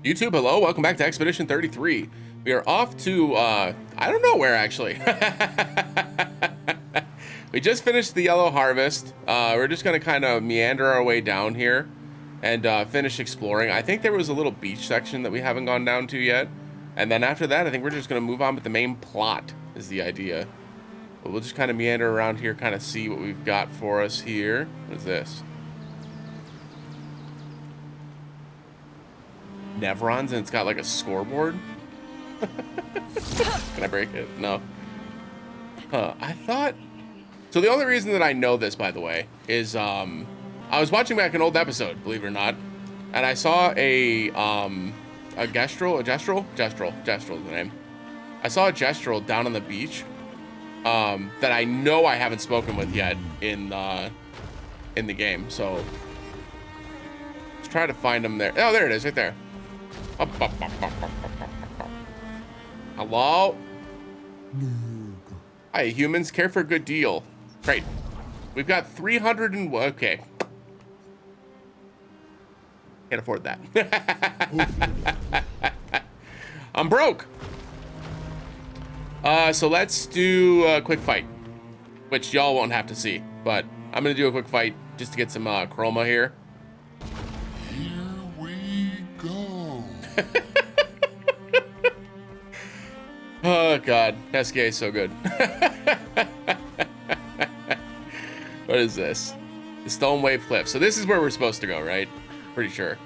YouTube, hello, welcome back to Expedition 33. We are off to, I don't know where actually. We just finished the Yellow Harvest. We're just gonna kind of meander our way down here and finish exploring. I think there was a little beach section that we haven't gone down to yet. And then after that, I think we're just gonna move on with the main plot is the idea. But we'll just kind of meander around here, kind of see what we've got for us here. What is this? Nevrons, and it's got like a scoreboard. Can I break it? No. I thought. So the only reason that I know this, by the way, is I was watching back an old episode, believe it or not, and I saw a Gestrel is the name. I saw a Gestrel down on the beach that I know I haven't spoken with yet in the game. So let's try to find him there. Oh, there it is, right there. Hello? Hi, humans. Care for a good deal. Great. We've got 300 and... Okay. Can't afford that. I'm broke. So let's do a quick fight. Which y'all won't have to see. But I'm going to do a quick fight just to get some chroma here. Oh god, SK is so good. What is this? The Stone Wave Cliff. So this is where we're supposed to go, right? Pretty sure.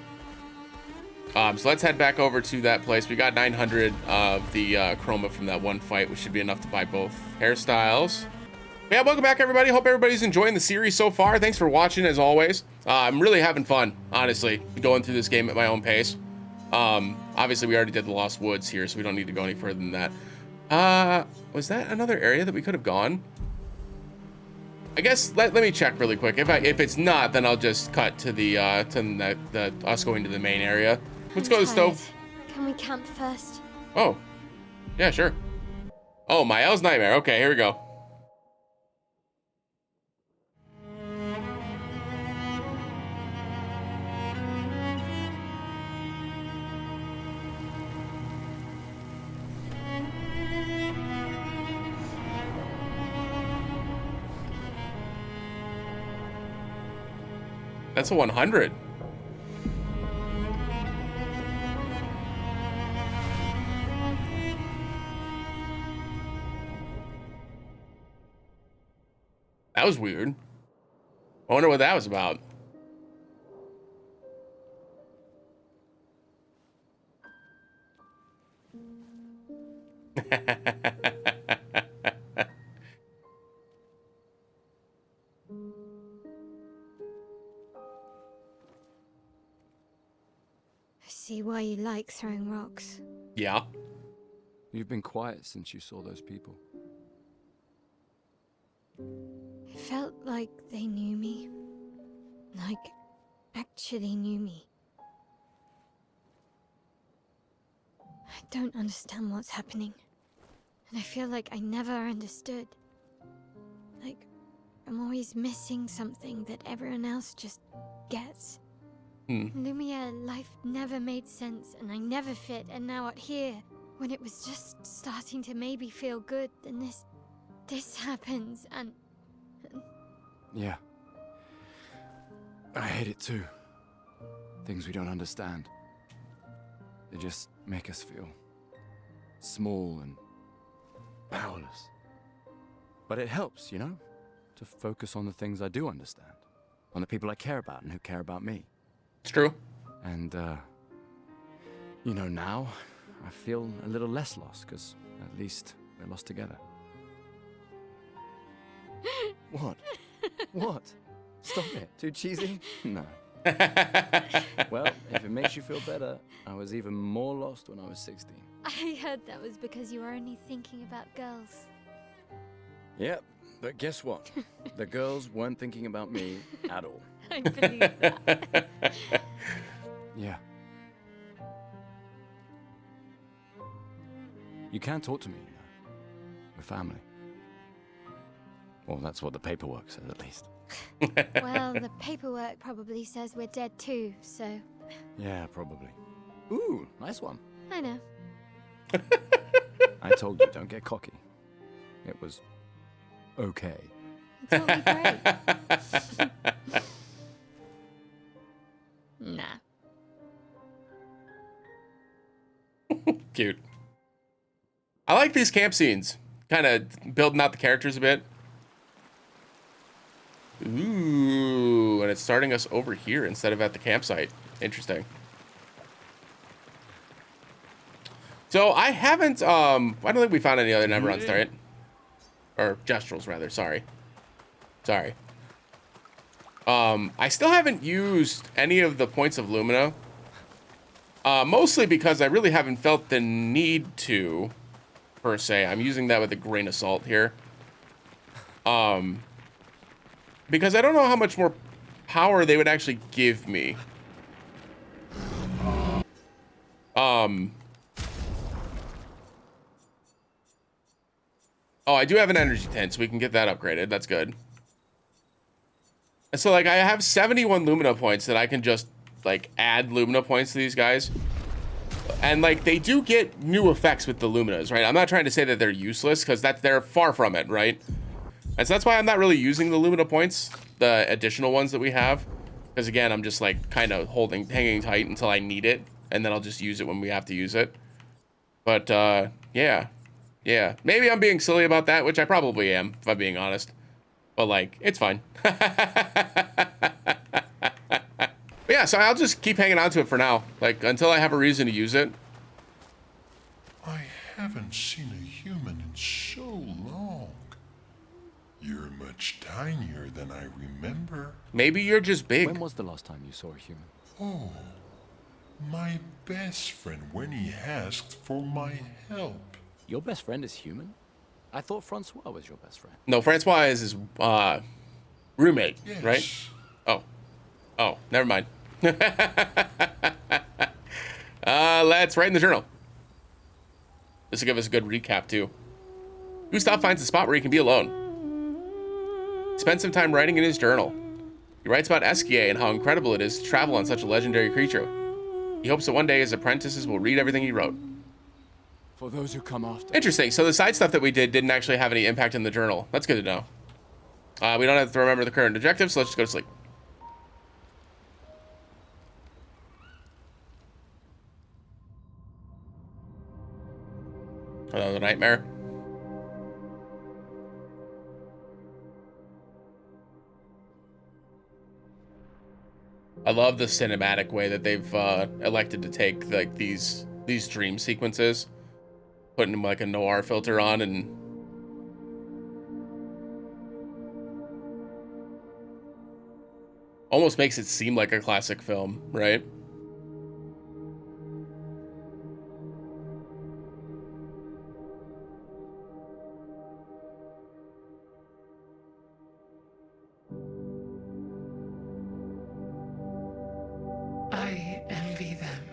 So let's head back over to that place. We got 900 of the chroma from that one fight, which should be enough to buy both hairstyles. But yeah, welcome back everybody. Hope everybody's enjoying the series so far. Thanks for watching as always. I'm really having fun, honestly, going through this game at my own pace. Obviously we already did the Lost Woods here, so we don't need to go any further than that. Was that another area that we could have gone? I guess let me check really quick. If it's not, then I'll just cut to the us going to the main area. Let's go to the stove. Can we camp first? Oh, yeah, sure. Oh, Mael's Nightmare. Okay, here we go. That's a 100. That was weird. I wonder what that was about. See why you like throwing rocks. Yeah. You've been quiet since you saw those people. It felt like they knew me. Like, actually knew me. I don't understand what's happening. And I feel like I never understood. Like, I'm always missing something that everyone else just gets. Lumiere, life never made sense, and I never fit, and now out here, when it was just starting to maybe feel good, then this happens, and... Yeah. I hate it too. Things we don't understand. They just make us feel small and powerless. But it helps, you know, to focus on the things I do understand, on the people I care about and who care about me. It's true. And, you know, now I feel a little less lost, because at least we're lost together. What? What? Stop it. Too cheesy? No. Well, if it makes you feel better, I was even more lost when I was 16. I heard that was because you were only thinking about girls. Yep, but guess what? The girls weren't thinking about me at all. I believe that. Yeah. You can talk to me, you know. We're family. Well, that's what the paperwork says, at least. Well, the paperwork probably says we're dead too, so... Yeah, probably. Ooh, nice one. I know. I told you, don't get cocky. It was okay. It's all great. Nah. Cute. I like these camp scenes. Kind of building out the characters a bit. Ooh, and it's starting us over here instead of at the campsite. Interesting. So I haven't, I don't think we found any other Neverons, right? Or Gestrels, rather, sorry. I still haven't used any of the points of Lumina. Mostly because I really haven't felt the need to, per se. I'm using that with a grain of salt here. Because I don't know how much more power they would actually give me. Oh, I do have an energy tent, so we can get that upgraded. That's good. And so, like, I have 71 Lumina points that I can just, like, add Lumina points to these guys. And, like, they do get new effects with the Luminas, right? I'm not trying to say that they're useless, because they're far from it, right? And so that's why I'm not really using the Lumina points, the additional ones that we have. Because, again, I'm just, like, kind of hanging tight until I need it. And then I'll just use it when we have to use it. But, yeah. Yeah. Maybe I'm being silly about that, which I probably am, if I'm being honest. But, like, it's fine. But yeah, so I'll just keep hanging on to it for now. Like, until I have a reason to use it. I haven't seen a human in so long. You're much tinier than I remember. Maybe you're just big. When was the last time you saw a human? Oh, my best friend when he asked for my help. Your best friend is human? I thought Francois was your best friend. No, Francois is his roommate, Yes. right? Oh, never mind. Let's write in the journal. This will give us a good recap, too. Gustav finds a spot where he can be alone. He spends some time writing in his journal. He writes about Esquier and how incredible it is to travel on such a legendary creature. He hopes that one day his apprentices will read everything he wrote. For those who come after. Interesting. So the side stuff that we did didn't actually have any impact in the journal. That's good to know. We don't have to remember the current objective, so let's just go to sleep. Another nightmare. I love the cinematic way that they've elected to take like these dream sequences, putting like a noir filter on, and almost makes it seem like a classic film, right? I envy them.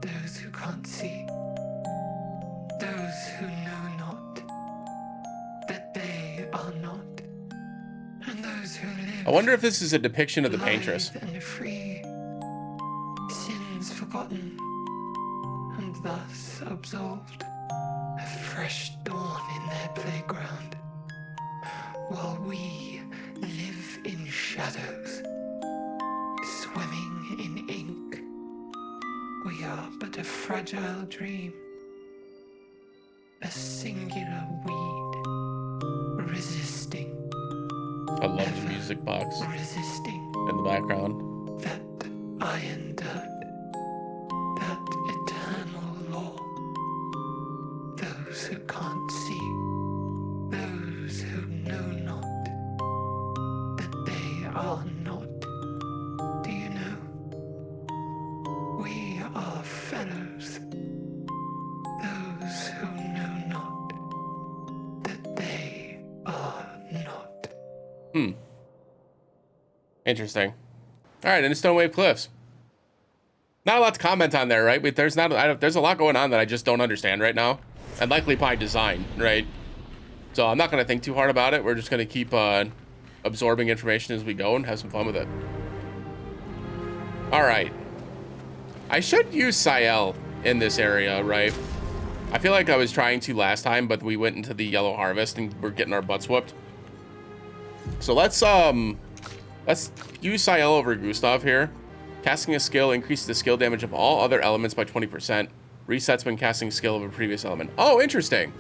Those who can't see. Those who know not that they are not. And those who live. I wonder if this is a depiction of the paintress. Lithe and free. Sins forgotten. And thus absolved. A fresh dawn in their playground. While we live in shadows. Swimming in ink, we are but a fragile dream, a singular weed, resisting. I love the music box Resisting in the background. that iron dirt, that eternal law. Those who can't see, those who know not that they are not. Do you know? We are fellows. Those who know not that they are not. Interesting. All right, and the Stonewave Cliffs. Not a lot to comment on there, right? But there's there's a lot going on that I just don't understand right now, and likely by design, right? So I'm not going to think too hard about it. We're just going to keep absorbing information as we go and have some fun with it. All right. I should use Sael in this area, right? I feel like I was trying to last time, but we went into the Yellow Harvest and we're getting our butts whooped. So let's use Sael over Gustav here. Casting a skill increases the skill damage of all other elements by 20%. Resets when casting a skill of a previous element. Oh, interesting.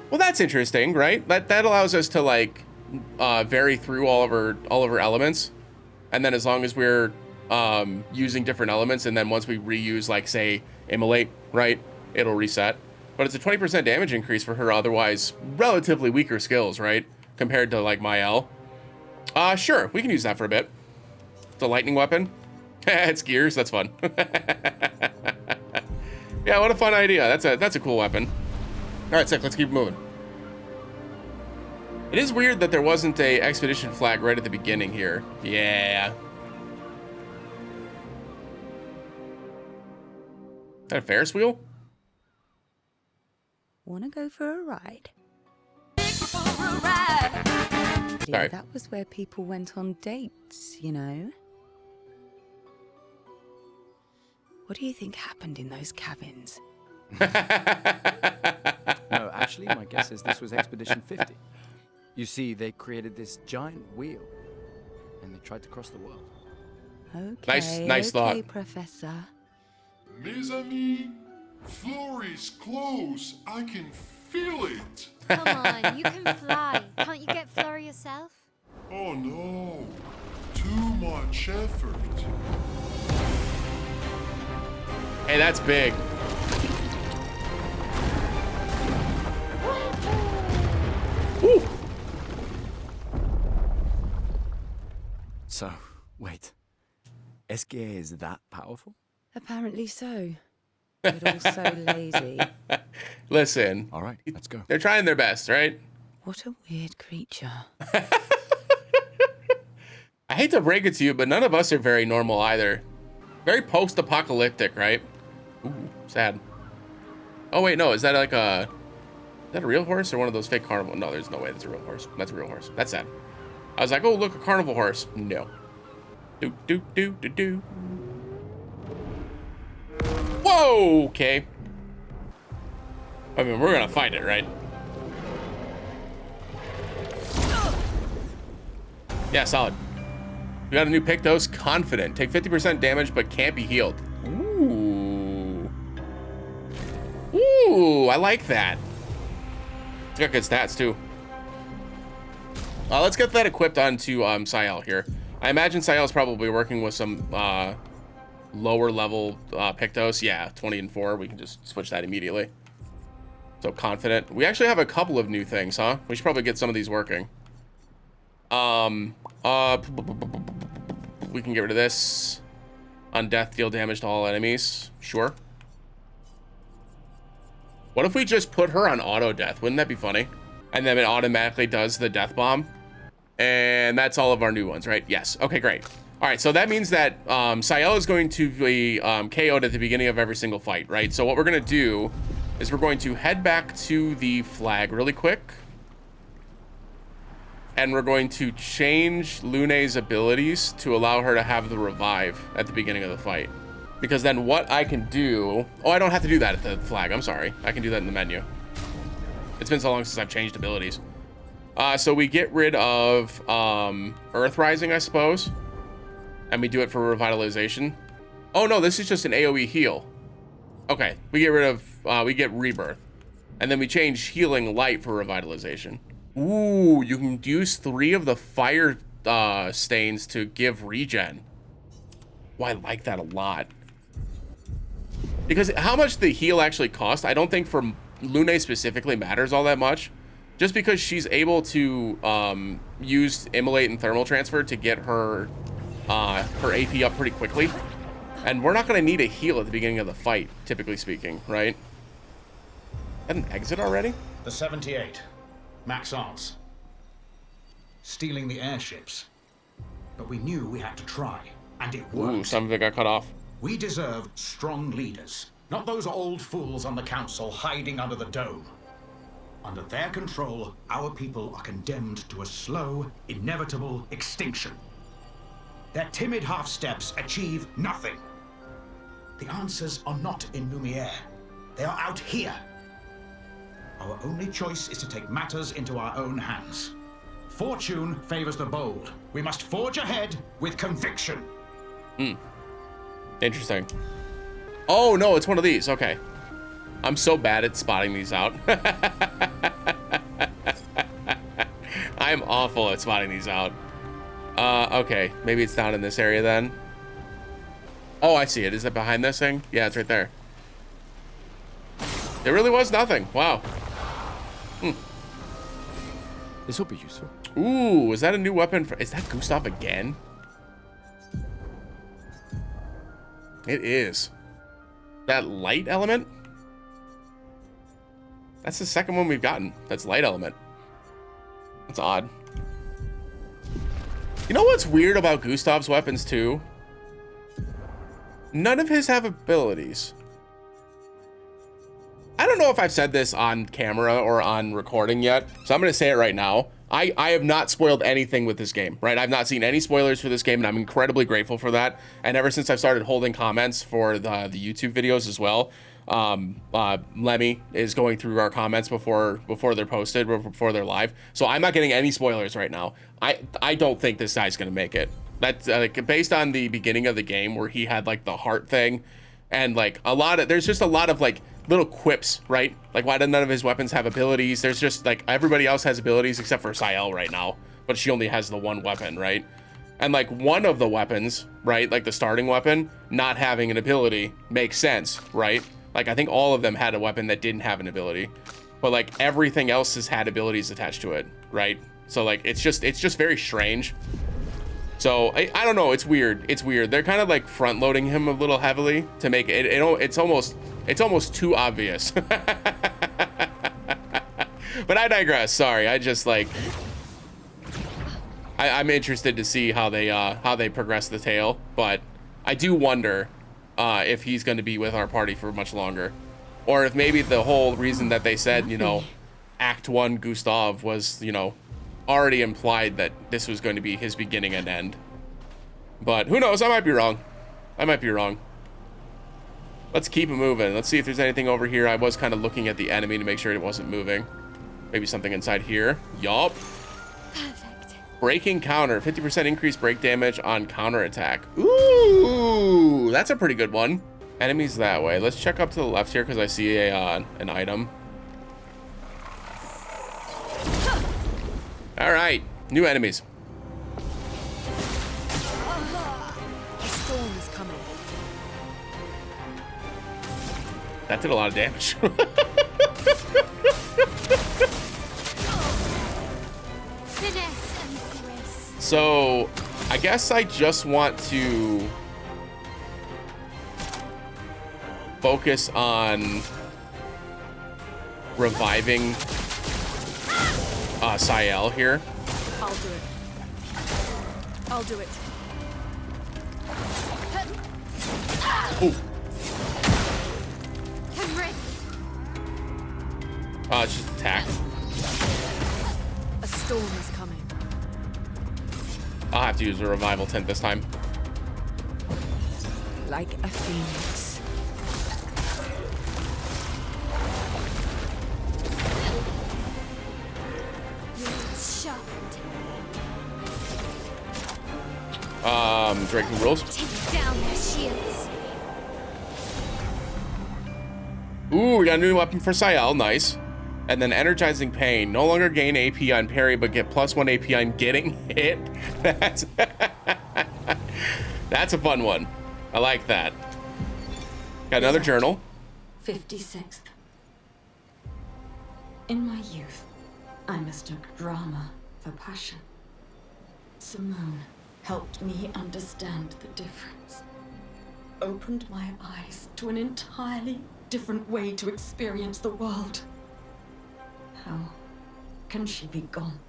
Well, that's interesting, right? That allows us to like vary through all of our elements, and then as long as we're using different elements, and then once we reuse, like say Immolate, right, it'll reset. But it's a 20% damage increase for her otherwise relatively weaker skills, right, compared to like Mael. Sure, we can use that for a bit. It's a lightning weapon. It's gears. That's fun. Yeah, what a fun idea. That's a cool weapon. All right, sick. Let's keep moving. It is weird that there wasn't a expedition flag right at the beginning here. Yeah. Is that a Ferris wheel? Wanna go for a ride? Sorry. That was where people went on dates, you know? What do you think happened in those cabins? No, actually, my guess is this was Expedition 50. You see, they created this giant wheel, and they tried to cross the world. Okay, Nice thought. okay, Professor. Mes amis, Flory's close. I can feel it. Come on, you can fly. Can't you get Flora yourself? Oh no, too much effort. Hey, that's big. Woo. So, wait. Obscur is that powerful? Apparently so. But also lazy. Listen, All right, let's go. they're trying their best, right? What a weird creature. I hate to break it to you, but none of us are very normal either. Very post-apocalyptic, right? Ooh, sad. Oh wait, no, is that like a real horse or one of those fake carnival? No, there's no way that's a real horse. That's a real horse. That's sad. I was like, oh, look, a carnival horse. No. Do do do do do. Whoa, okay. I mean, we're gonna fight it, right? Yeah, solid. We got a new Pictos, Confident. Take 50% damage, but can't be healed. Ooh. Ooh, I like that. It's got good stats, too. Let's get that equipped onto Sael here. I imagine Sael's probably working with some lower level Pictos. Yeah, 20 and 4. We can just switch that immediately. So Confident. We actually have a couple of new things, huh? We should probably get some of these working. We can get rid of this. On death, deal damage to all enemies. Sure. What if we just put her on auto death? Wouldn't that be funny? And then it automatically does the death bomb. And that's all of our new ones, right? Yes. Okay, great. All right, so that means that Sael is going to be KO'd at the beginning of every single fight, right? So what we're going to do is we're going to head back to the flag really quick. And we're going to change Lune's abilities to allow her to have the revive at the beginning of the fight. Because then what I can do... Oh, I don't have to do that at the flag. I'm sorry. I can do that in the menu. It's been so long since I've changed abilities. So we get rid of Earth Rising, I suppose. And we do it for revitalization. Oh, no, this is just an AoE heal. Okay, we get rid of... we get Rebirth. And then we change Healing Light for revitalization. Ooh, you can use 3 of the fire stains to give regen. Well, I like that a lot. Because how much the heal actually costs, I don't think for Lune specifically matters all that much. Just because she's able to use Immolate and Thermal Transfer to get her her AP up pretty quickly. And we're not going to need a heal at the beginning of the fight, typically speaking, right? Is that an exit already? The 78. Maxence. Stealing the airships. But we knew we had to try, and it worked. Ooh, some of it got cut off. We deserve strong leaders, not those old fools on the council hiding under the dome. Under their control, our people are condemned to a slow, inevitable extinction. Their timid half-steps achieve nothing. The answers are not in Lumiere. They are out here. Our only choice is to take matters into our own hands. Fortune favors the bold. We must forge ahead with conviction. Interesting. Oh, no, it's one of these. Okay. I'm so bad at spotting these out. I am awful at spotting these out. Okay. Maybe it's down in this area then. Oh, I see it. Is it behind this thing? Yeah, it's right there. There really was nothing. Wow. This will be useful. Ooh, is that a new weapon? Is that Gustav again? It is. That light element? That's the second one we've gotten. That's light element. That's odd. You know what's weird about Gustav's weapons too? None of his have abilities. I don't know if I've said this on camera or on recording yet, so I'm going to say it right now. I have not spoiled anything with this game, right? I've not seen any spoilers for this game, and I'm incredibly grateful for that. And ever since I've started holding comments for the YouTube videos as well, Lemmy is going through our comments before they're posted, before they're live. So I'm not getting any spoilers right now. I don't think this guy's going to make it. That's based on the beginning of the game where he had like the heart thing, and like there's just a lot of like little quips, right? Like, why do none of his weapons have abilities? There's just like everybody else has abilities except for Sael right now, but she only has the one weapon, right? And like one of the weapons, right, like the starting weapon not having an ability makes sense, right? Like I think all of them had a weapon that didn't have an ability, but like everything else has had abilities attached to it, right? So like it's just very strange. So I don't know, it's weird. It's weird. They're kind of like front loading him a little heavily to make it, it's almost too obvious. But I digress. Sorry. I just like I'm interested to see how they progress the tale, but I do wonder if he's going to be with our party for much longer, or if maybe the whole reason that they said, you know, Act 1 Gustav was, you know, already implied that this was going to be his beginning and end. But who knows? I might be wrong. I might be wrong. Let's keep it moving. Let's see if there's anything over here. I was kind of looking at the enemy to make sure it wasn't moving. Maybe something inside here. Yup. Perfect. Breaking counter. 50% increased break damage on counter attack. Ooh, that's a pretty good one. Enemies that way. Let's check up to the left here because I see an item. All right, new enemies. A storm is coming. That did a lot of damage. Finesse and grace. So, I guess I just want to focus on reviving Sael here. I'll do it. I'll do it. Ooh. I'm ready. It's just attack. A storm is coming. I'll have to use a revival tent this time. Like a phoenix. Sharpened. Drinking rules. Take down their shields. Ooh, we got a new weapon for Sael, nice. And then energizing pain. No longer gain AP on parry, but get +1 AP on getting hit. That's a fun one. I like that. Got another journal. 56th. In my youth, I mistook drama for passion. Simone helped me understand the difference. Opened my eyes to an entirely different way to experience the world. How can she be gone?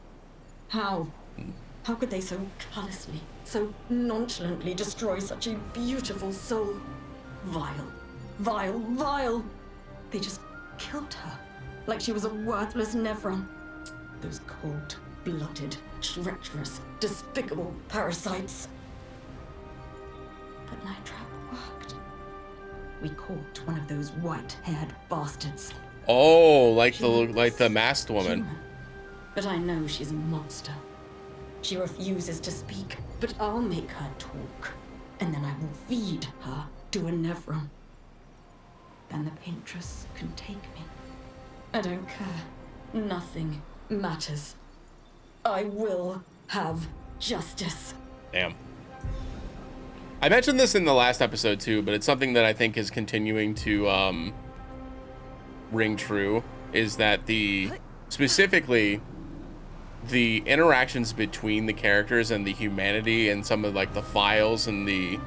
How could they so callously, so nonchalantly destroy such a beautiful soul? Vile, vile, vile! They just killed her, like she was a worthless Nevron. Those cold-blooded, treacherous, despicable parasites. But Night Trap worked. we caught one of those white-haired bastards. Oh, like the masked woman. Human. But I know she's a monster. She refuses to speak, but I'll make her talk. And then I will feed her to a Nevron. Then the Paintress can take me. I don't care. Nothing matters. I will have justice. Damn. I mentioned this in the last episode too, but it's something that I think is continuing to ring true, is that specifically the interactions between the characters and the humanity and some of like the files and the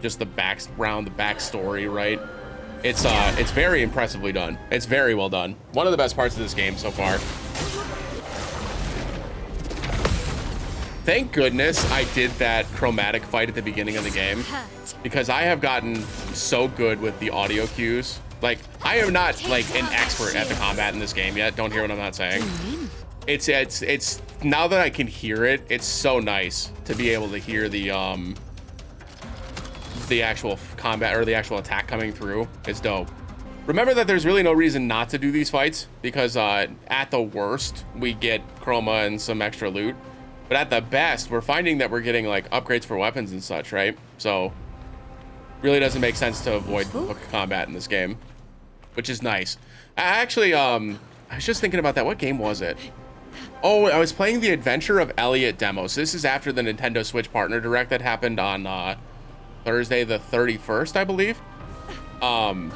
just the background, the backstory, right? It's very impressively done. It's very well done. One of the best parts of this game so far. Thank goodness I did that chromatic fight at the beginning of the game, because I have gotten so good with the audio cues. Like, I am not like an expert at the combat in this game yet. Don't hear what I'm not saying. It's now that I can hear it, it's so nice to be able to hear the actual combat or the actual attack coming through. It's dope. Remember that there's really no reason not to do these fights, because at the worst we get chroma and some extra loot, but at the best we're finding that we're getting like upgrades for weapons and such, right? So really doesn't make sense to avoid combat in this game, which is nice. I was just thinking about that. What game was it? Oh, I was playing the Adventure of Elliot demo. So this is after the Nintendo Switch Partner Direct that happened on Thursday the 31st, I believe. And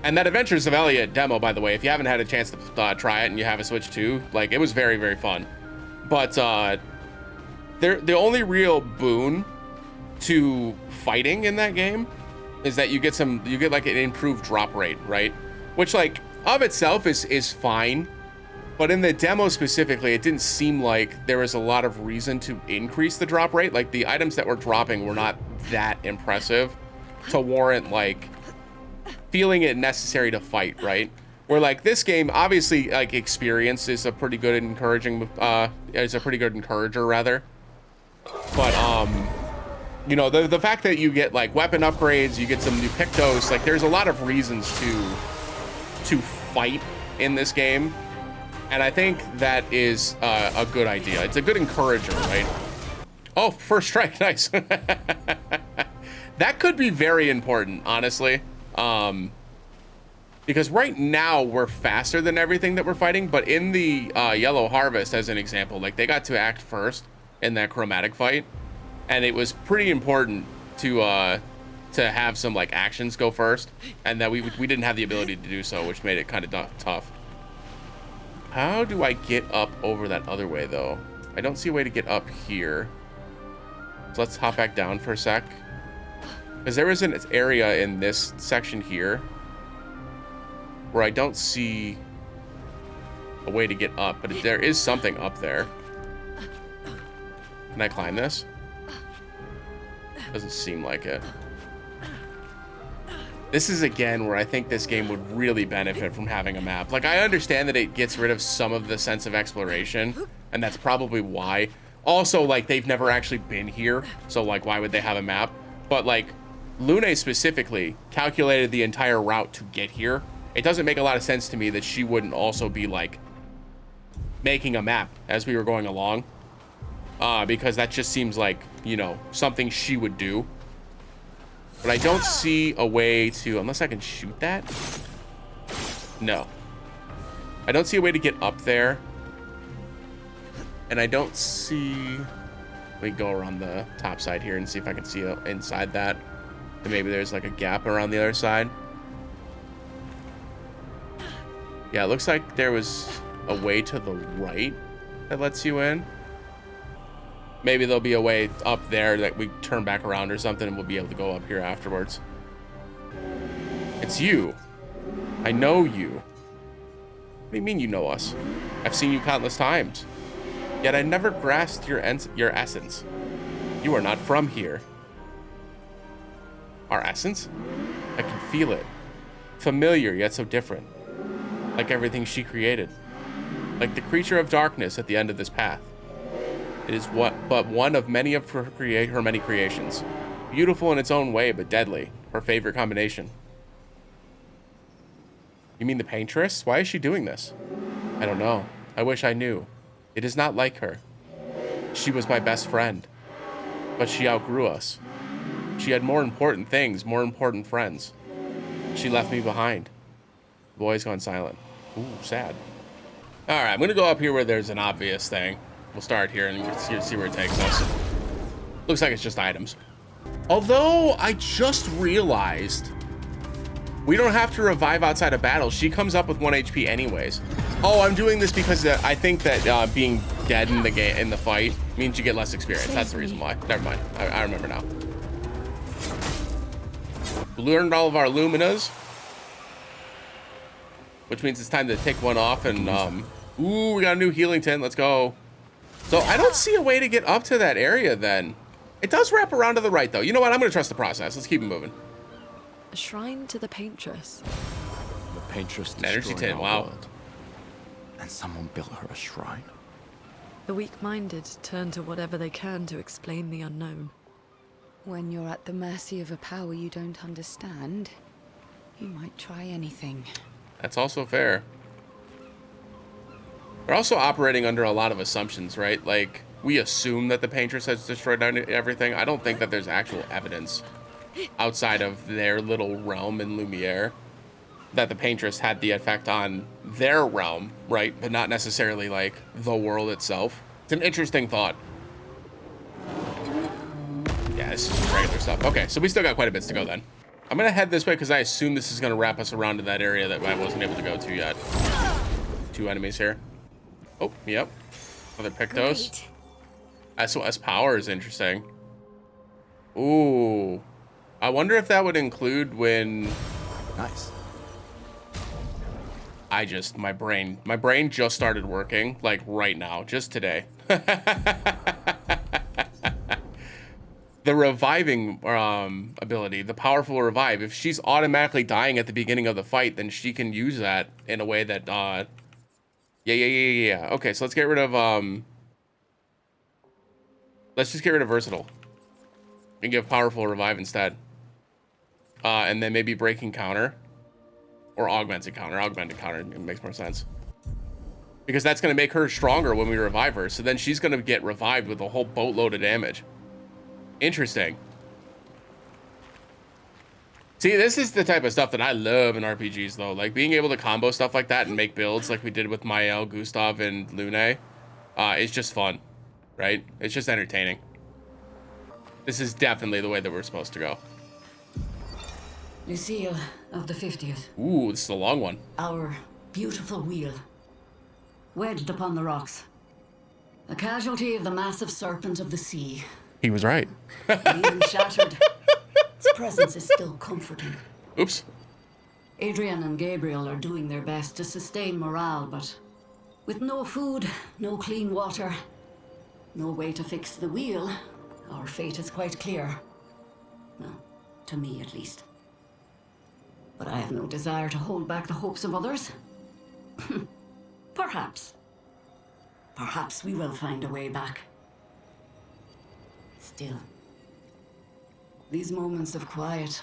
that Adventures of Elliot demo, by the way, if you haven't had a chance to try it and you have a Switch too, like, it was very, very fun. But the only real boon to fighting in that game is that you get like an improved drop rate, right? Which, like, of itself is fine. But in the demo specifically, it didn't seem like there was a lot of reason to increase the drop rate. Like, the items that were dropping were not that impressive to warrant, like, feeling it necessary to fight, right? Where, like, this game, obviously, like, experience is a pretty good encourager, rather. But, you know, the fact that you get, like, weapon upgrades, you get some new Pictos, like, there's a lot of reasons to fight in this game. And I think that is a good idea. It's a good encourager, right? Oh, first strike, nice. That could be very important, honestly. Because right now we're faster than everything that we're fighting, but in the Yellow Harvest, as an example, like, they got to act first in that chromatic fight, and it was pretty important to have some, like, actions go first, and that we didn't have the ability to do so, which made it kind of tough. How do I get up over that other way, though? I don't see a way to get up here. So let's hop back down for a sec. Because there is an area in this section here where I don't see a way to get up, but there is something up there. Can I climb this? Doesn't seem like it. This is, again, where I think this game would really benefit from having a map. Like, I understand that it gets rid of some of the sense of exploration, and that's probably why. Also, like, they've never actually been here, so, like, why would they have a map? But, like, Lune specifically calculated the entire route to get here. It doesn't make a lot of sense to me that she wouldn't also be, like, making a map as we were going along. Because that just seems like, you know, something she would do. But I don't see a way to, unless I can shoot that. No. I don't see a way to get up there. And I don't see, let me go around the top side here and see if I can see inside that. And maybe there's like a gap around the other side. Yeah, it looks like there was a way to the right that lets you in. Maybe there'll be a way up there that we turn back around or something and we'll be able to go up here afterwards. It's you. I know you. What do you mean you know us? I've seen you countless times. Yet I never grasped your essence. You are not from here. Our essence? I can feel it. Familiar, yet so different. Like everything she created. Like the creature of darkness at the end of this path. It is but one of many of her many creations. Beautiful in its own way, but deadly. Her favorite combination. You mean the paintress? Why is she doing this? I don't know. I wish I knew. It is not like her. She was my best friend. But she outgrew us. She had more important things, more important friends. She left me behind. The boy's gone silent. Ooh, sad. All right, I'm gonna go up here where there's an obvious thing. We'll start here and see where it takes us. Looks like it's just items. Although, I just realized we don't have to revive outside of battle. She comes up with 1 HP anyways. Oh, I'm doing this because I think that being dead in the fight means you get less experience. That's the reason why. Never mind. I remember now. We learned all of our Luminas, which means it's time to take one off and ooh, we got a new healing tent. Let's go. So I don't see a way to get up to that area then. It does wrap around to the right though. You know what? I'm gonna trust the process. Let's keep it moving. A shrine to the paintress. The paintress Energy destroyed tent, our wow. world. And someone built her a shrine. The weak-minded turn to whatever they can to explain the unknown. When you're at the mercy of a power you don't understand, you might try anything. That's also fair. We're also operating under a lot of assumptions, right? Like, we assume that the paintress has destroyed everything. I don't think that there's actual evidence outside of their little realm in Lumiere that the paintress had the effect on their realm, right? But not necessarily like the world itself. It's an interesting thought. Yeah, this is just regular stuff. Okay, so we still got quite a bit to go then. I'm gonna head this way because I assume this is gonna wrap us around to that area that I wasn't able to go to yet. 2 enemies here. Oh, yep. Another Pictos. SOS power is interesting. Ooh. I wonder if that would include when... Nice. my brain just started working, like right now, just today. The reviving ability, the powerful revive, if she's automatically dying at the beginning of the fight, then she can use that in a way that, yeah. Okay, so let's get rid of, let's just get rid of versatile and give powerful revive instead. And then maybe breaking counter or augmented counter. Augmented counter, it makes more sense. Because that's going to make her stronger when we revive her. So then she's going to get revived with a whole boatload of damage. Interesting. See, this is the type of stuff that I love in RPGs, though. Like, being able to combo stuff like that and make builds like we did with Mael, Gustav, and Lune is just fun, right? It's just entertaining. This is definitely the way that we're supposed to go. Lucille of the 50th. Ooh, this is a long one. Our beautiful wheel. Wedged upon the rocks. A casualty of the massive serpent of the sea. He was right. Even shattered. Its presence is still comforting. Oops. Adrian and Gabriel are doing their best to sustain morale, but with no food, no clean water, no way to fix the wheel, our fate is quite clear. Well, to me at least. But I have no desire to hold back the hopes of others. Perhaps. Perhaps we will find a way back. Still, these moments of quiet,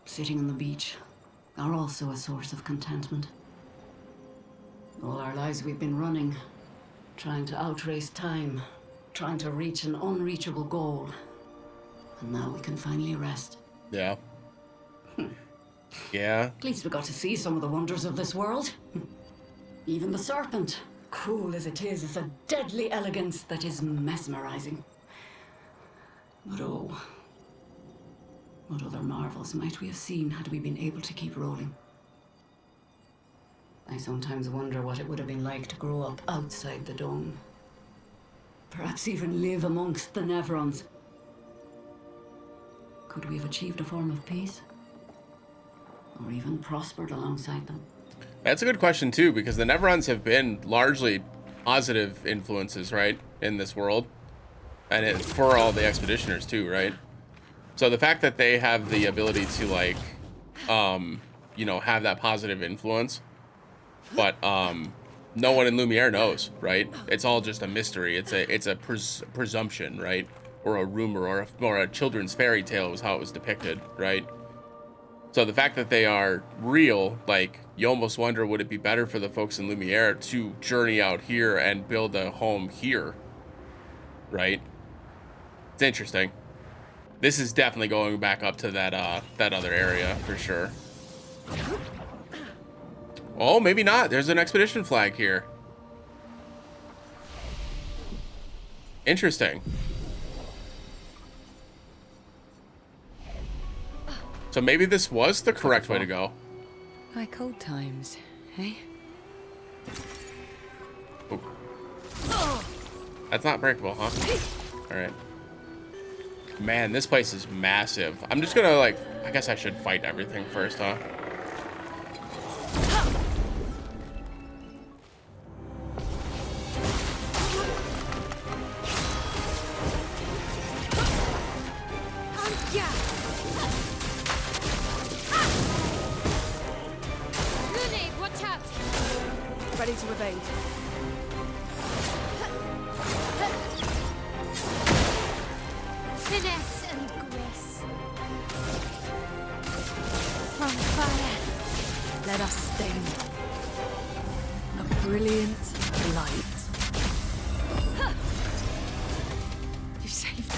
sitting on the beach, are also a source of contentment. All our lives we've been running, trying to outrace time, trying to reach an unreachable goal. And now we can finally rest. Yeah. Yeah. At least we got to see some of the wonders of this world. Even the serpent, cruel as it is a deadly elegance that is mesmerizing. But oh, what other marvels might we have seen had we been able to keep rolling? I sometimes wonder what it would have been like to grow up outside the dome. Perhaps even live amongst the Nevrons. Could we have achieved a form of peace? Or even prospered alongside them? That's a good question too, because the Nevrons have been largely positive influences, right, in this world. And it's for all the expeditioners too, right? So the fact that they have the ability to, like, you know, have that positive influence, but no one in Lumiere knows, right? It's all just a mystery. It's a presumption, right? Or a rumor, or a children's fairy tale is how it was depicted, right? So the fact that they are real, like, you almost wonder, would it be better for the folks in Lumiere to journey out here and build a home here? Right? It's interesting. This is definitely going back up to that that other area for sure. Oh, maybe not. There's an expedition flag here. Interesting. So maybe this was the correct way to go. Like old times, eh? Ooh. That's not breakable, huh? Alright. Man, this place is massive. I'm just gonna, like, I guess I should fight everything first, huh? Ready to evade. Finesse and grace. From fire. Let us stain a brilliant light. You saved me.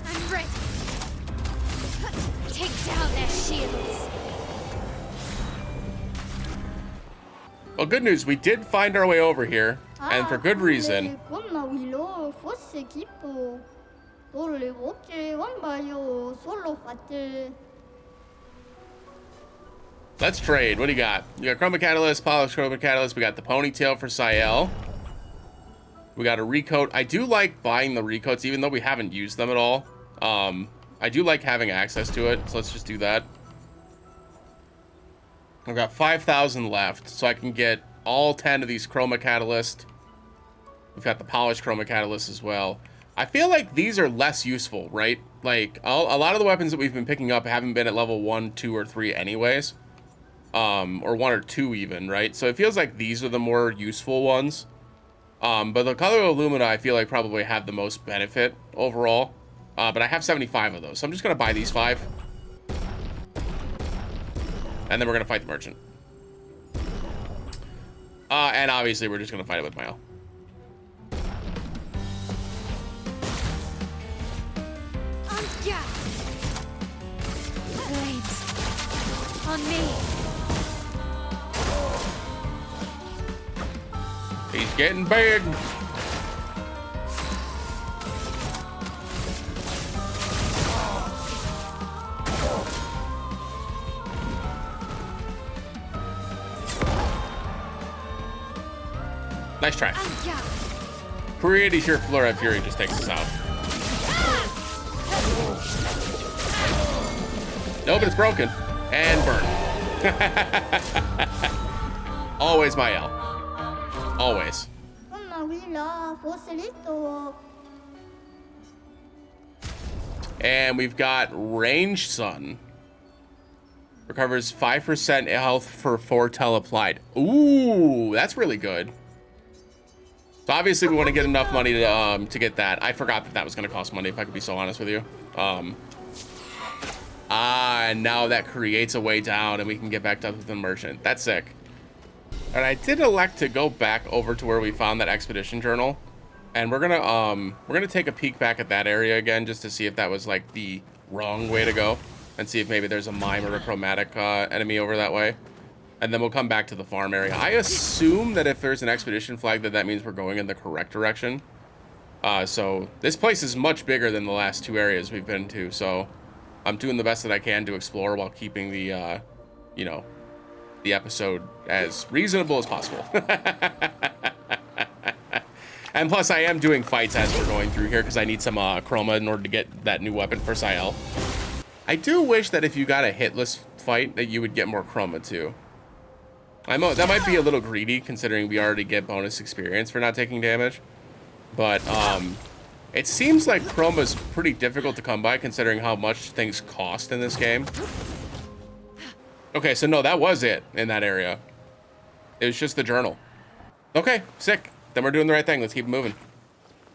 I'm ready. Take down their shields. Well, good news. We did find our way over here, and for good reason. Let's trade. What do you got? You got Chroma Catalyst, Polished Chroma Catalyst. We got the Ponytail for Sael. We got a recoat. I do like buying the recoats, even though we haven't used them at all. I do like having access to it, so let's just do that. I've got 5,000 left, so I can get all 10 of these Chroma Catalyst. We've got the Polished Chroma Catalyst as well. I feel like these are less useful, right? Like, a lot of the weapons that we've been picking up haven't been at level 1, 2, or 3 anyways. Or 1 or 2 even, right? So it feels like these are the more useful ones. But the Color Illumina, I feel like probably have the most benefit overall. But I have 75 of those, so I'm just going to buy these 5. And then we're going to fight the merchant. And obviously we're just going to fight it with Mael. Blades on me. He's getting big. Nice try. Pretty sure Flora of Fury just takes us out. No, but it's broken. And burned. Always Mael. Always. And we've got Range Sun. Recovers 5% health for 4 applied. Ooh, that's really good. So obviously we want to get enough money to get that. I forgot that that was going to cost money, if I could be so honest with you. And now that creates a way down and we can get back up to the merchant. That's sick. And I did elect to go back over to where we found that expedition journal. And we're gonna take a peek back at that area again just to see if that was like the wrong way to go. And see if maybe there's a mime or a chromatic enemy over that way. And then we'll come back to the farm area. I assume that if there's an expedition flag that means we're going in the correct direction. So this place is much bigger than the last 2 areas we've been to. So I'm doing the best that I can to explore while keeping the, you know, the episode as reasonable as possible. And plus I am doing fights as we're going through here because I need some chroma in order to get that new weapon for Sael. I do wish that if you got a hitless fight that you would get more chroma too. That might be a little greedy considering we already get bonus experience for not taking damage. But it seems like chroma is pretty difficult to come by considering how much things cost in this game. Okay, so no, that was it in that area. It was just the journal. Okay, sick. then we're doing the right thing. Let's keep it moving.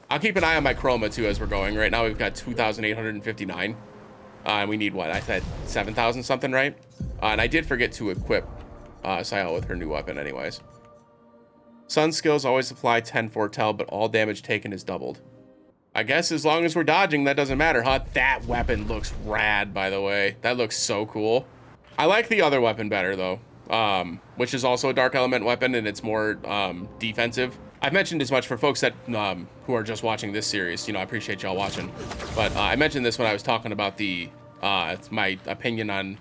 I'll keep an eye on my chroma too as we're going. Right now we've got 2,859. And we need what? I said 7,000 something, right? And I did forget to equip Sayal with her new weapon anyways. Sun skills always apply 10 foretell, but all damage taken is doubled. I guess as long as we're dodging, that doesn't matter, huh? That weapon looks rad, by the way. That looks so cool. I like the other weapon better, though, which is also a dark element weapon, and it's more defensive. I've mentioned as much for folks that who are just watching this series. You know, I appreciate y'all watching. But I mentioned this when I was talking about the my opinion on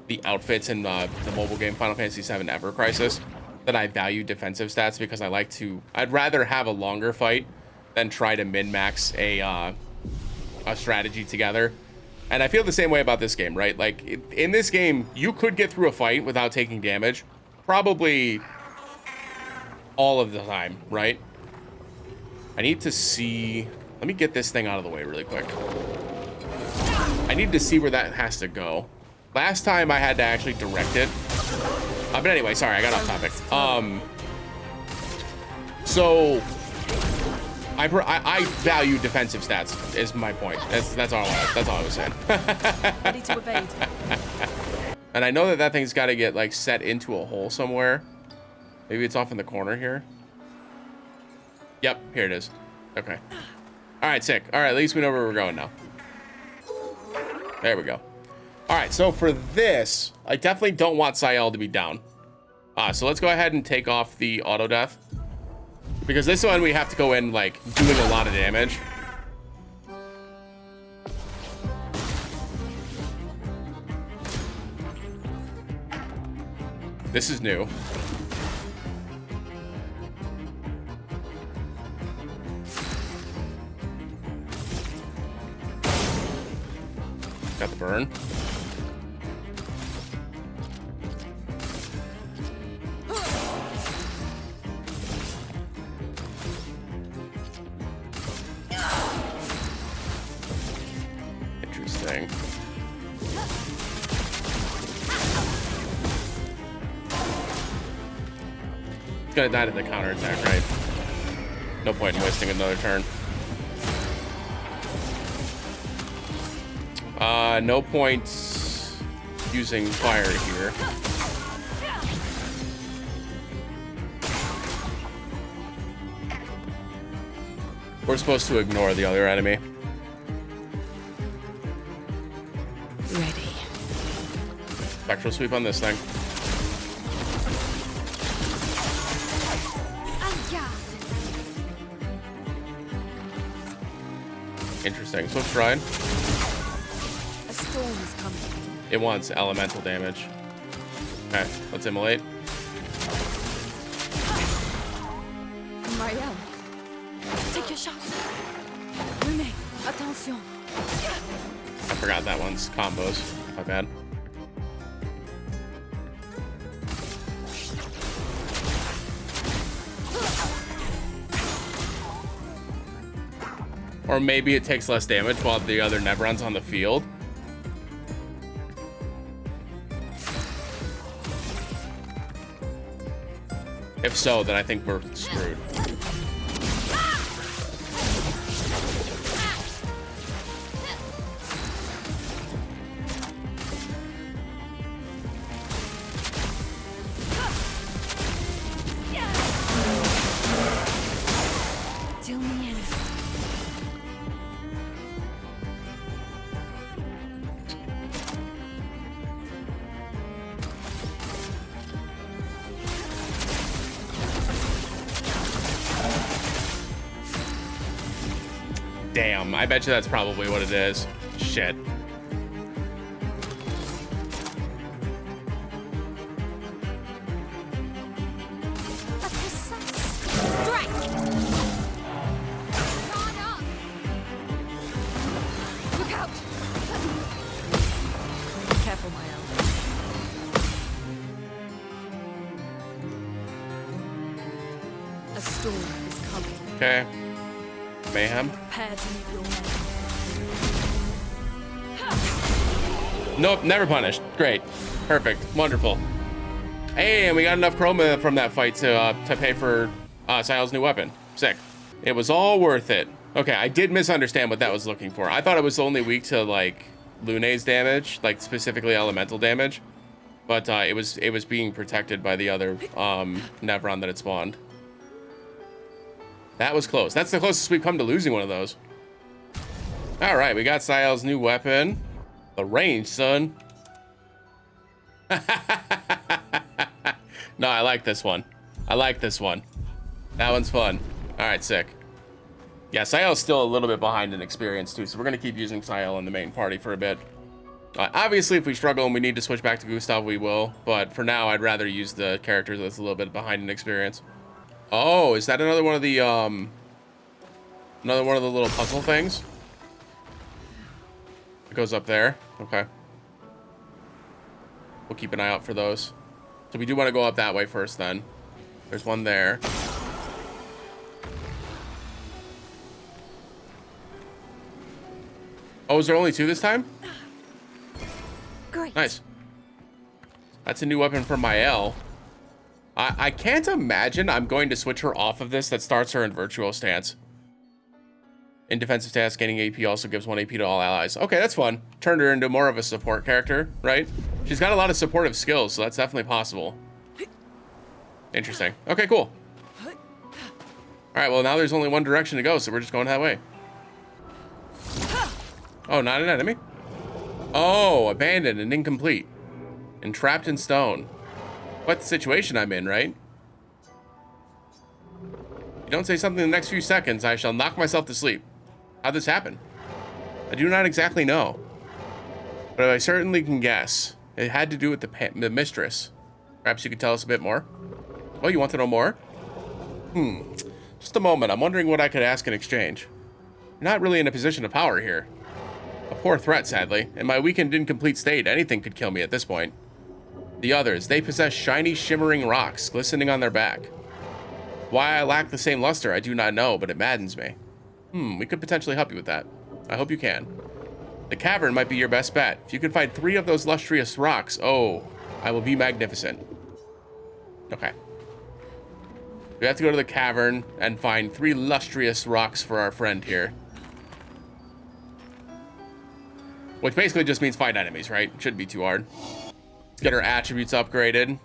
the outfits in the mobile game Final Fantasy VII Ever Crisis, that I value defensive stats because I'd rather have a longer fight than try to min-max a strategy together. And I feel the same way about this game, right? Like, in this game, you could get through a fight without taking damage, probably all of the time, right? I need to see... Let me get this thing out of the way really quick. I need to see where that has to go. Last time I had to actually direct it. But anyway, sorry, I got off topic. So... I value defensive stats is my point. That's all I was saying. Ready to evade. And I know that thing's got to get like set into a hole somewhere. Maybe it's off in the corner here. Yep, here it is. Okay. All right, sick. All right, at least we know where we're going now. There we go. All right, so for this, I definitely don't want Sayal to be down. So let's go ahead and take off the auto death. Because this one we have to go in like doing a lot of damage. This is new. Got the burn. Interesting. It's gonna die to the counterattack, right? No point in wasting another turn. No point using fire here. We're supposed to ignore the other enemy. Ready. Spectral sweep on this thing. Interesting. So it's tried. A storm is coming. It wants elemental damage. Okay, let's immolate. Marielle, take your shot. Rune, attention. I forgot that one's combos. My bad. Or maybe it takes less damage while the other Nebron's on the field. If so, then I think we're screwed. Damn, I bet you that's probably what it is. Shit. Careful, Marielle. A storm is coming. Okay. Mayhem. Prepare to meet your end. Nope, never punished. Great. Perfect. Wonderful. Hey, and we got enough chroma from that fight to pay for Sayal's new weapon. Sick. It was all worth it. Okay, I did misunderstand what that was looking for. I thought it was only weak to, like, Lune's damage, like, specifically elemental damage. But it was being protected by the other Nevron that it spawned. That was close. That's the closest we've come to losing one of those. All right, we got Sael's new weapon. The range, son. No, I like this one. I like this one. That one's fun. All right, sick. Yeah, Sael's still a little bit behind in experience, too, so we're going to keep using Sael in the main party for a bit. Obviously, if we struggle and we need to switch back to Gustav, we will. But for now, I'd rather use the character that's a little bit behind in experience. Oh, is that another one of the, little puzzle things? It goes up there. Okay. We'll keep an eye out for those. So we do want to go up that way first, then. There's one there. Oh, is there only 2 this time? Great. Nice. That's a new weapon for Mael. I can't imagine I'm going to switch her off of this. That starts her in virtual stance. In defensive tasks, gaining AP also gives 1 AP to all allies. Okay, that's fun. Turned her into more of a support character, right? She's got a lot of supportive skills, so that's definitely possible. Interesting. Okay, cool. All right, well, now there's only one direction to go, so we're just going that way. Oh, not an enemy? Oh, abandoned and incomplete. Entrapped in stone. What situation I'm in, right? If you don't say something in the next few seconds, I shall knock myself to sleep. How'd this happen? I do not exactly know. But I certainly can guess. It had to do with the mistress. Perhaps you could tell us a bit more? Oh, you want to know more? Just a moment. I'm wondering what I could ask in exchange. You're not really in a position of power here. A poor threat, sadly. In my weakened, incomplete state, anything could kill me at this point. The others, they possess shiny, shimmering rocks glistening on their back. Why I lack the same luster, I do not know, but it maddens me. We could potentially help you with that. I hope you can. The cavern might be your best bet. If you can find 3 of those lustrous rocks, oh, I will be magnificent. Okay. We have to go to the cavern and find 3 lustrous rocks for our friend here. Which basically just means fight enemies, right? Shouldn't be too hard. Let's get our attributes upgraded.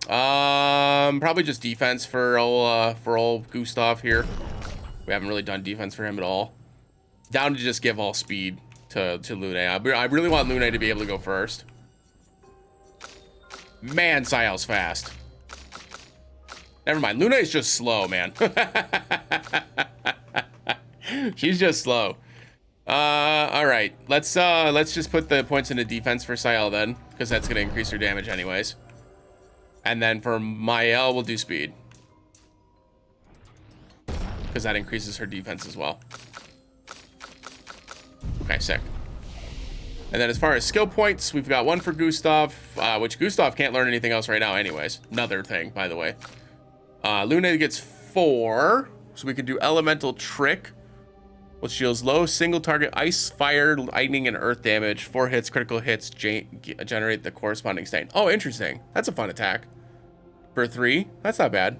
Probably just defense for old Gustav here. We haven't really done defense for him at all. Down to just give all speed to Lune. I really want Lune to be able to go first. Man, Sael's fast. Never mind. Lune is just slow, man. She's just slow. All right. Let's just put the points into defense for Sael then, because that's gonna increase her damage anyways. And then for Mael, we'll do speed, because that increases her defense as well. Okay, sick. And then as far as skill points, we've got 1 for Gustav, which Gustav can't learn anything else right now anyways. Another thing, by the way. Lune gets 4, so we can do Elemental Trick, which deals low single target ice, fire, lightning, and earth damage. 4 hits, critical hits, generate the corresponding stain. Oh, interesting. That's a fun attack. For 3, that's not bad.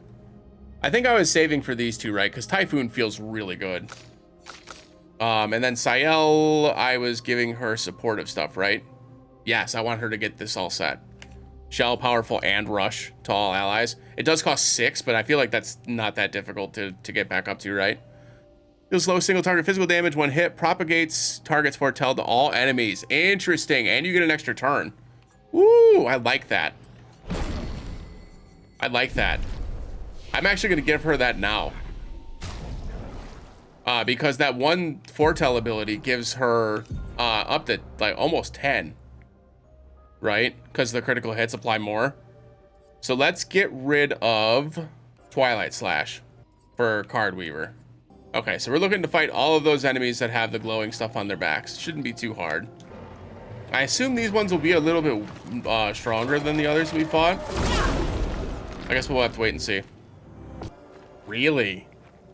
I think I was saving for these 2, right? Because Typhoon feels really good. And then Sael, I was giving her supportive stuff, right? Yes, I want her to get this all set. Shell, powerful, and rush to all allies. It does cost 6, but I feel like that's not that difficult to get back up to, right? Deals low single target physical damage when hit. Propagates target's foretell to all enemies. Interesting. And you get an extra turn. Woo! I like that. I like that. I'm actually going to give her that now. Because that one foretell ability gives her up to like almost 10. Right? Because the critical hits apply more. So let's get rid of Twilight Slash for Card Weaver. Okay, so we're looking to fight all of those enemies that have the glowing stuff on their backs. Shouldn't be too hard. I assume these ones will be a little bit stronger than the others we fought. I guess we'll have to wait and see. Really?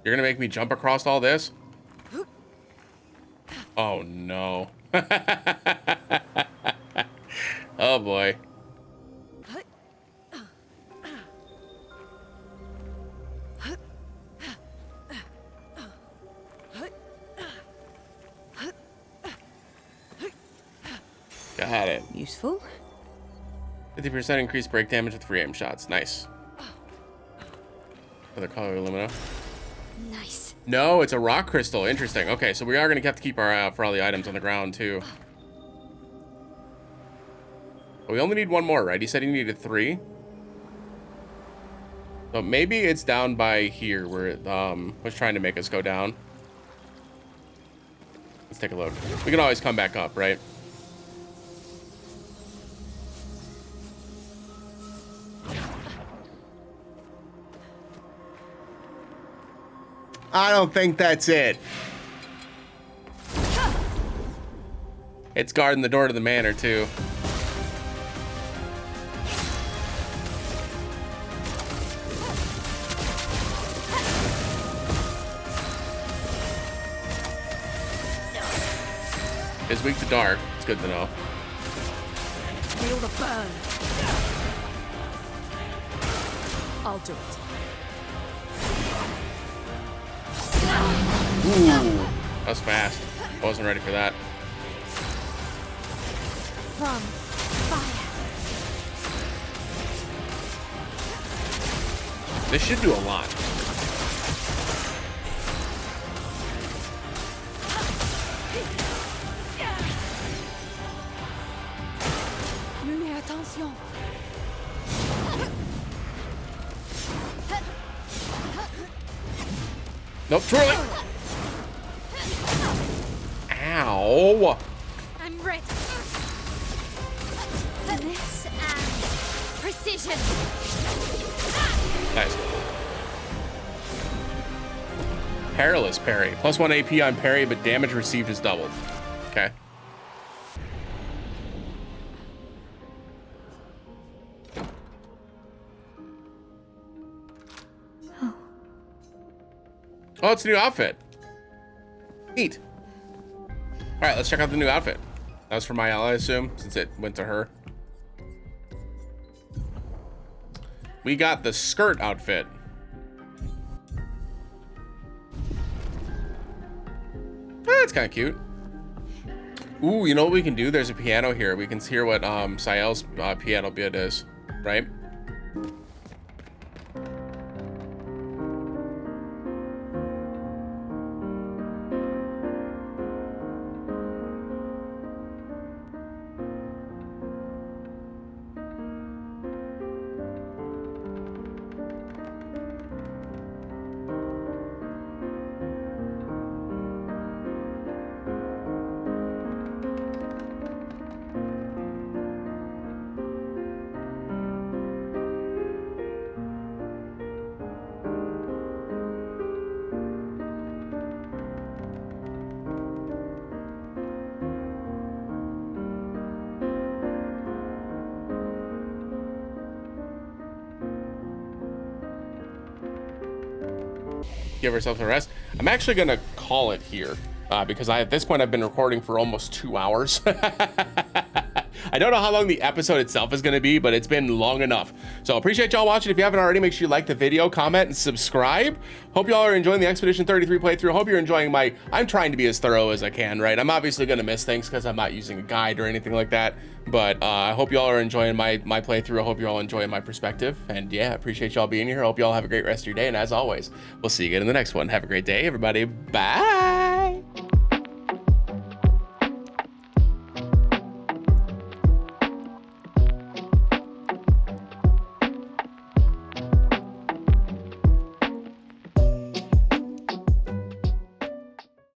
You're gonna make me jump across all this? Oh no. Oh boy. had it. Useful. 50% increased break damage with free aim shots. Nice. Another color alumina. Nice. No, it's a rock crystal. Interesting. Okay, so we are going to have to keep our eye out for all the items on the ground, too. But we only need one more, right? He said he needed 3. So maybe it's down by here where it was trying to make us go down. Let's take a look. We can always come back up, right? I don't think that's it. It's guarding the door to the manor, too. It's weak to dark. It's good to know. Feel the burn. I'll do it. Ooh, that was fast. I wasn't ready for that. From fire. This should do a lot. Lumière, attention. Nope, too early. Ow. I'm ready. Finesse and precision. Nice. Perilous parry. +1 AP on parry, but damage received is doubled. Okay. Oh, it's a new outfit. Neat. All right, let's check out the new outfit. That was for my ally, I assume, since it went to her. We got the skirt outfit. That's kind of cute. Ooh, you know what we can do? There's a piano here. We can hear what Sael's piano bit is, right? Give ourselves a rest. I'm actually gonna call it here because at this point I've been recording for almost 2 hours. I don't know how long the episode itself is gonna be, but it's been long enough. So appreciate y'all watching. If you haven't already, make sure you like the video, comment, and subscribe. Hope y'all are enjoying the Expedition 33 playthrough. Hope you're enjoying I'm trying to be as thorough as I can, right? I'm obviously gonna miss things because I'm not using a guide or anything like that. But I hope y'all are enjoying my playthrough. I hope you're all enjoying my perspective. And yeah, appreciate y'all being here. Hope y'all have a great rest of your day. And as always, we'll see you again in the next one. Have a great day, everybody. Bye.